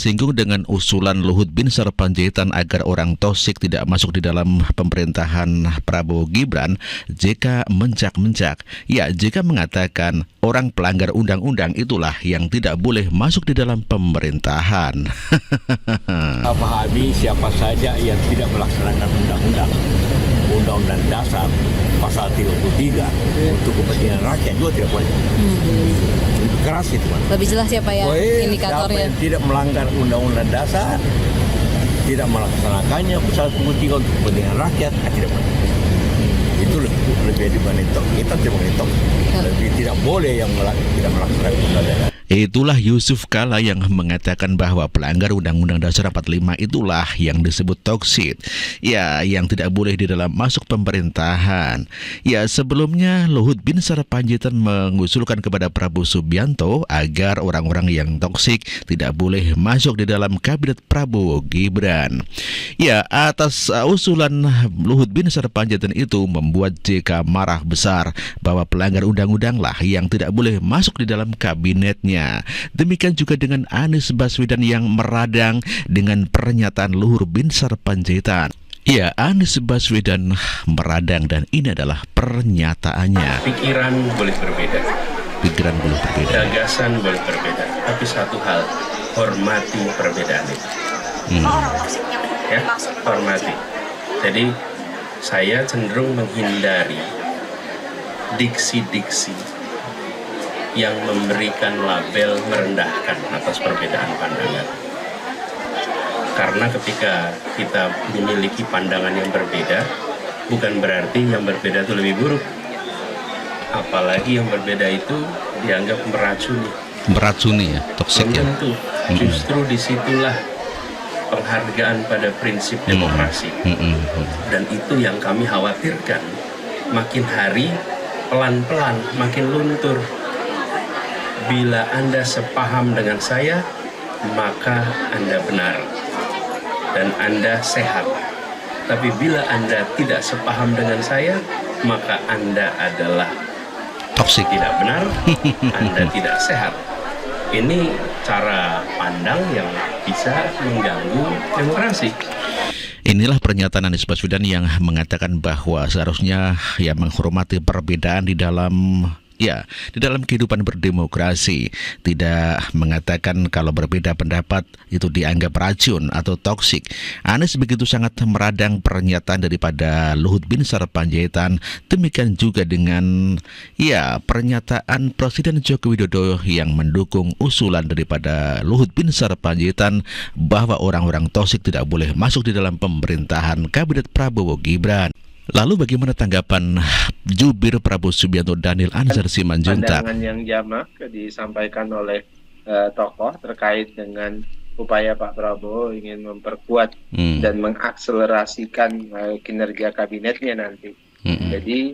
tersinggung dengan usulan Luhut Binsar Panjaitan agar orang toksik tidak masuk di dalam pemerintahan Prabowo Gibran, JK mencak-mencak. Ya, JK mengatakan orang pelanggar undang-undang itulah yang tidak boleh masuk di dalam pemerintahan. Pahami siapa saja yang tidak melaksanakan undang-undang dasar pasal 33 untuk kepentingan rakyat juga tidak boleh. Lebih keras itu, Pak. Lebih jelas ya, Pak, ya, indikatornya. Siapa yang tidak melanggar undang-undang dasar, tidak melaksanakannya pasal 33 untuk kepentingan rakyat, tidak boleh. Itu lebih dibanding kita tidak boleh lebih tidak boleh yang tidak melaksanakan undang-undang. Itulah Yusuf Kala yang mengatakan bahwa pelanggar Undang-Undang Dasar 45 itulah yang disebut toksik. Ya, yang tidak boleh di dalam masuk pemerintahan. Ya, sebelumnya Luhut Binsar Panjaitan mengusulkan kepada Prabowo Subianto agar orang-orang yang toksik tidak boleh masuk di dalam kabinet Prabowo Gibran. Ya, atas usulan Luhut Binsar Panjaitan itu membuat JK marah besar bahwa pelanggar undang-undang lah yang tidak boleh masuk di dalam kabinetnya. Demikian juga dengan Anies Baswedan yang meradang dengan pernyataan Luhut Binsar Panjaitan. Ya, Anies Baswedan meradang dan ini adalah pernyataannya. Pikiran boleh berbeda, gagasan boleh berbeda, tapi satu hal, hormati perbedaan itu. Ya, hormati. Jadi saya cenderung menghindari diksi-diksi yang memberikan label merendahkan atas perbedaan pandangan. Karena ketika kita memiliki pandangan yang berbeda, bukan berarti yang berbeda itu lebih buruk. Apalagi yang berbeda itu dianggap meracuni. Meracuni ya, toksik ya. Tentu, justru disitulah penghargaan pada prinsip demokrasi. Dan itu yang kami khawatirkan. Makin hari, pelan-pelan makin luntur. Bila Anda sepaham dengan saya, maka Anda benar dan Anda sehat. Tapi bila Anda tidak sepaham dengan saya, maka Anda adalah Toksik, tidak benar, Anda tidak sehat. Ini cara pandang yang bisa mengganggu demokrasi. Inilah pernyataan Anies Baswedan yang mengatakan bahwa seharusnya ya menghormati perbedaan di dalam kehidupan berdemokrasi, tidak mengatakan kalau berbeda pendapat itu dianggap racun atau toksik. Anies begitu sangat meradang pernyataan daripada Luhut Binsar Panjaitan. Demikian juga dengan pernyataan Presiden Joko Widodo yang mendukung usulan daripada Luhut Binsar Panjaitan bahwa orang-orang toksik tidak boleh masuk di dalam pemerintahan kabinet Prabowo Gibran. Lalu bagaimana tanggapan Jubir Prabowo Subianto Daniel Anzar Simanjuntak? Pandangan yang jamak disampaikan oleh tokoh terkait dengan upaya Pak Prabowo ingin memperkuat dan mengakselerasikan kinerja kabinetnya nanti. Jadi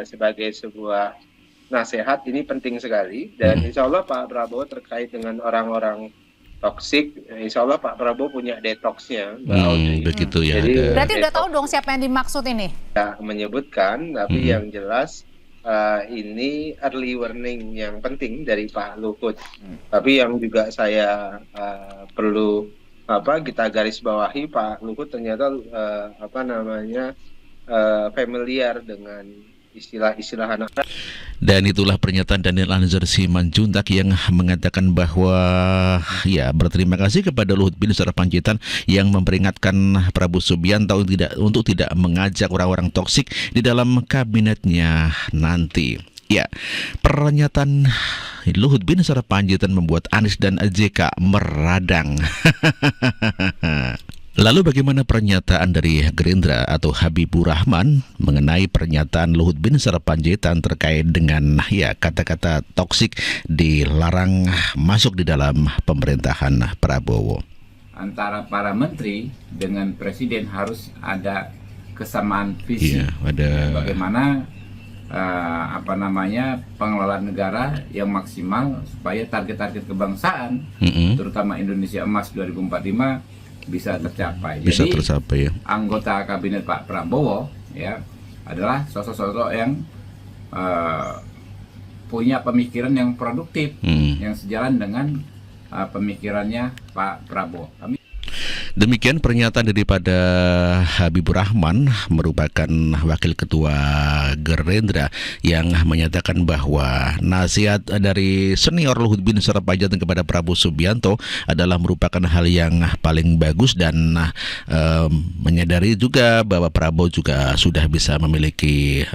sebagai sebuah nasihat ini penting sekali dan insya Allah Pak Prabowo terkait dengan orang-orang toksik, insya Allah Pak Prabowo punya detoxnya. Begitu ya. Jadi, berarti udah tahu dong siapa yang dimaksud ini? Ya, menyebutkan, tapi yang jelas ini early warning yang penting dari Pak Luhut. Tapi yang juga saya perlu kita garis bawahi, Pak Luhut ternyata familiar dengan istilah-istilah anak. Dan itulah pernyataan Daniel Anzar Simanjuntak yang mengatakan bahwa berterima kasih kepada Luhut Binsar Panjaitan yang memperingatkan Prabowo Subianto untuk tidak mengajak orang-orang toksik di dalam kabinetnya nanti. Ya, pernyataan Luhut Binsar Panjaitan membuat Anies dan JK meradang. Lalu bagaimana pernyataan dari Gerindra atau Habibur Rahman mengenai pernyataan Luhut Binsar Panjaitan terkait dengan kata-kata toksik dilarang masuk di dalam pemerintahan Prabowo? Antara para menteri dengan presiden harus ada kesamaan visi. Bagaimana pengelolaan negara yang maksimal supaya target-target kebangsaan, terutama Indonesia Emas 2045 bisa tercapai. Jadi, anggota kabinet Pak Prabowo adalah sosok-sosok yang punya pemikiran yang produktif, yang sejalan dengan pemikirannya Pak Prabowo. Demikian pernyataan daripada Habibur Rahman, merupakan Wakil Ketua Gerindra, yang menyatakan bahwa nasihat dari senior Luhut bin Sarpanjaitan kepada Prabowo Subianto adalah merupakan hal yang paling bagus, dan menyadari juga bahwa Prabowo juga sudah bisa memiliki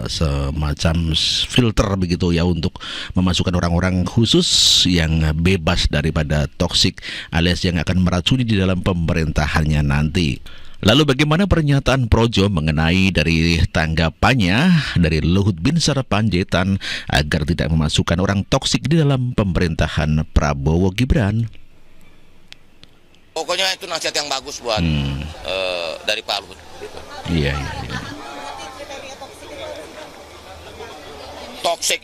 semacam filter begitu ya, untuk memasukkan orang-orang khusus yang bebas daripada toksik alias yang akan meracuni di dalam pemerintahannya nanti. Lalu bagaimana pernyataan Projo mengenai dari tanggapannya dari Luhut bin Sarpanjaitan agar tidak memasukkan orang toksik di dalam pemerintahan Prabowo Gibran? Pokoknya itu nasihat yang bagus buat dari Pak Luhut. Gitu. Iya. Toksik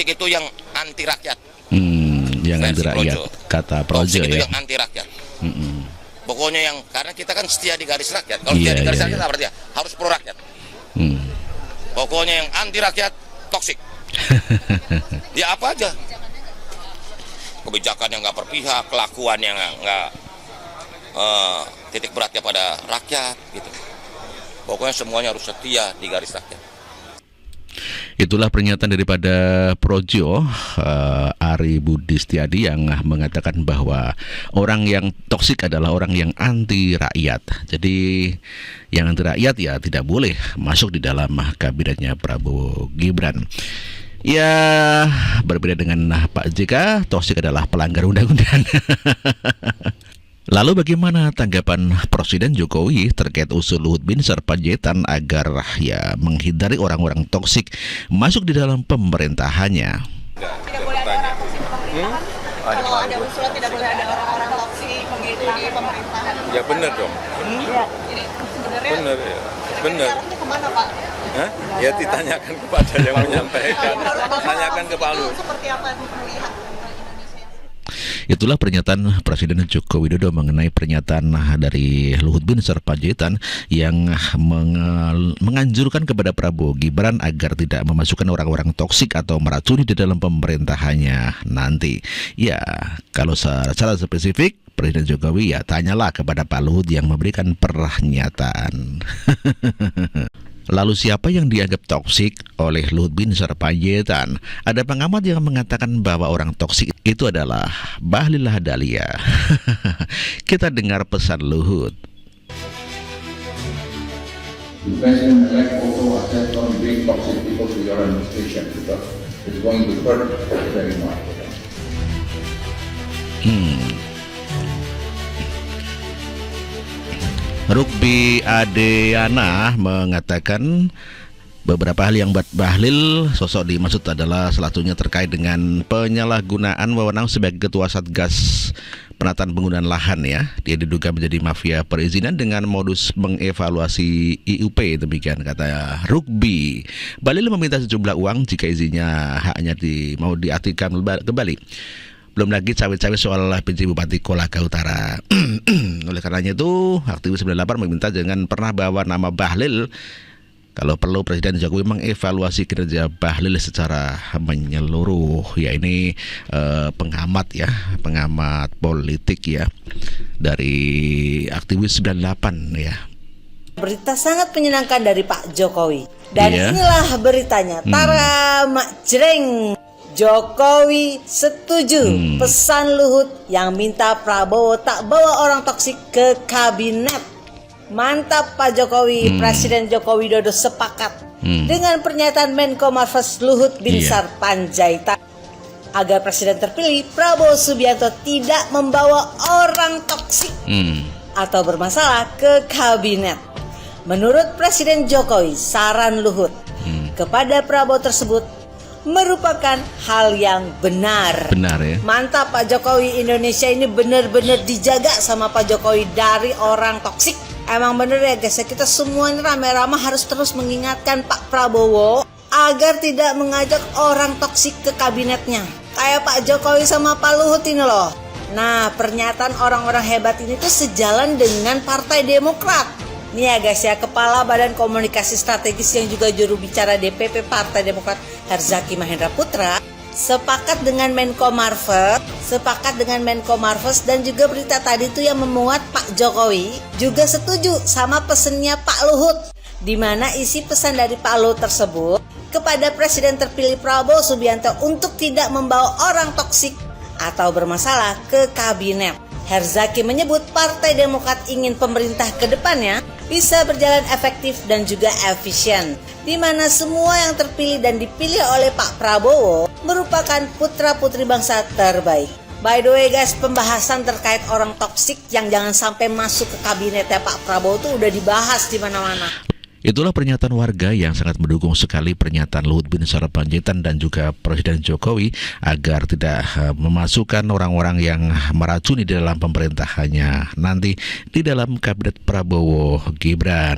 itu yang anti rakyat. Yang anti rakyat, kata Projo ya. Itu yang anti rakyat. Pokoknya yang, karena kita kan setia di garis rakyat. Kalau setia di garis rakyat apa berarti? Harus pro rakyat. Pokoknya yang anti rakyat toksik. Ya apa aja? Kebijakan yang nggak berpihak, kelakuan yang nggak titik beratnya pada rakyat, gitu. Pokoknya semuanya harus setia di garis rakyat. Itulah pernyataan daripada Projo Ari Budi Setiadi, yang mengatakan bahwa orang yang toksik adalah orang yang anti rakyat. Jadi yang anti rakyat ya tidak boleh masuk di dalam kabinetnya Prabowo Gibran. Ya, berbeda dengan Pak JK, toksik adalah pelanggar undang-undang. Lalu bagaimana tanggapan Presiden Jokowi terkait usul Luhut bin Sarpanjaitan agar ya menghindari orang-orang toksik masuk di dalam pemerintahannya? Tidak boleh ada orang toksik di pemerintahan. Kalau ada usulan tidak boleh ada orang-orang toksik di pemerintahan. Ya benar dong. Jadi sebenarnya Benar ya. Benar. arahnya kemana Pak? Hah? Ya ditanyakan kepada yang menyampaikan. Tanyakan ke Pak Luhut. Seperti apa melihat? Itulah pernyataan Presiden Joko Widodo mengenai pernyataan dari Luhut bin Sarpanjaitan yang menganjurkan kepada Prabowo Gibran agar tidak memasukkan orang-orang toksik atau meracuni di dalam pemerintahannya nanti. Ya, kalau secara spesifik Presiden Jokowi ya tanyalah kepada Pak Luhut yang memberikan pernyataan. Lalu siapa yang dianggap toksik oleh Luhut bin Sarpanjaitan? Ada pengamat yang mengatakan bahwa orang toksik itu adalah Bahlil Lahadalia. Kita dengar pesan Luhut. The president-elect also accept not bring toxic people to your administration because it's going to hurt very much. Rukbi Adeana mengatakan beberapa hal yang buat Bahlil sosok dimaksud adalah salah satunya terkait dengan penyalahgunaan wewenang sebagai ketua Satgas penataan penggunaan lahan ya. Dia diduga menjadi mafia perizinan dengan modus mengevaluasi IUP, demikian kata Rukbi. Bahlil meminta sejumlah uang jika izinnya haknya mau diaktifkan kembali. Belum lagi cawe-cawe soal PJ Bupati Kolaka Utara. Oleh karenanya itu, aktivis 98 meminta jangan pernah bawa nama Bahlil. Kalau perlu Presiden Jokowi mengevaluasi kinerja Bahlil secara menyeluruh. Ya ini pengamat politik ya dari aktivis 98 ya. Berita sangat menyenangkan dari Pak Jokowi. Dan inilah beritanya. Tara mak jreng. Jokowi setuju pesan Luhut yang minta Prabowo tak bawa orang toksik ke kabinet. Mantap Pak Jokowi. Presiden Joko Widodo sepakat dengan pernyataan Menko Marves Luhut bin Sarpanjaitan agar presiden terpilih Prabowo Subianto tidak membawa orang toksik atau bermasalah ke kabinet. Menurut Presiden Jokowi, saran Luhut kepada Prabowo tersebut merupakan hal yang benar. Benar ya. Mantap Pak Jokowi, Indonesia ini benar-benar dijaga sama Pak Jokowi dari orang toksik. Emang bener ya guys, kita semuanya rame-rame harus terus mengingatkan Pak Prabowo agar tidak mengajak orang toksik ke kabinetnya. Kayak Pak Jokowi sama Pak Luhut ini loh. Nah, pernyataan orang-orang hebat ini tuh sejalan dengan Partai Demokrat. Nih ya guys ya, Kepala Badan Komunikasi Strategis yang juga juru bicara DPP Partai Demokrat Herzaki Mahendra Putra sepakat dengan Menko Marves dan juga berita tadi itu yang memuat Pak Jokowi juga setuju sama pesennya Pak Luhut, di mana isi pesan dari Pak Luhut tersebut kepada Presiden terpilih Prabowo Subianto untuk tidak membawa orang toksik atau bermasalah ke kabinet. Herzaki menyebut Partai Demokrat ingin pemerintah ke depannya bisa berjalan efektif dan juga efisien, di mana semua yang terpilih dan dipilih oleh Pak Prabowo merupakan putra-putri bangsa terbaik. By the way guys, pembahasan terkait orang toksik yang jangan sampai masuk ke kabinetnya Pak Prabowo itu udah dibahas di mana-mana. Itulah pernyataan warga yang sangat mendukung sekali pernyataan Luhut bin Sarpanjaitan dan juga Presiden Jokowi agar tidak memasukkan orang-orang yang meracuni di dalam pemerintahannya nanti di dalam kabinet Prabowo Gibran.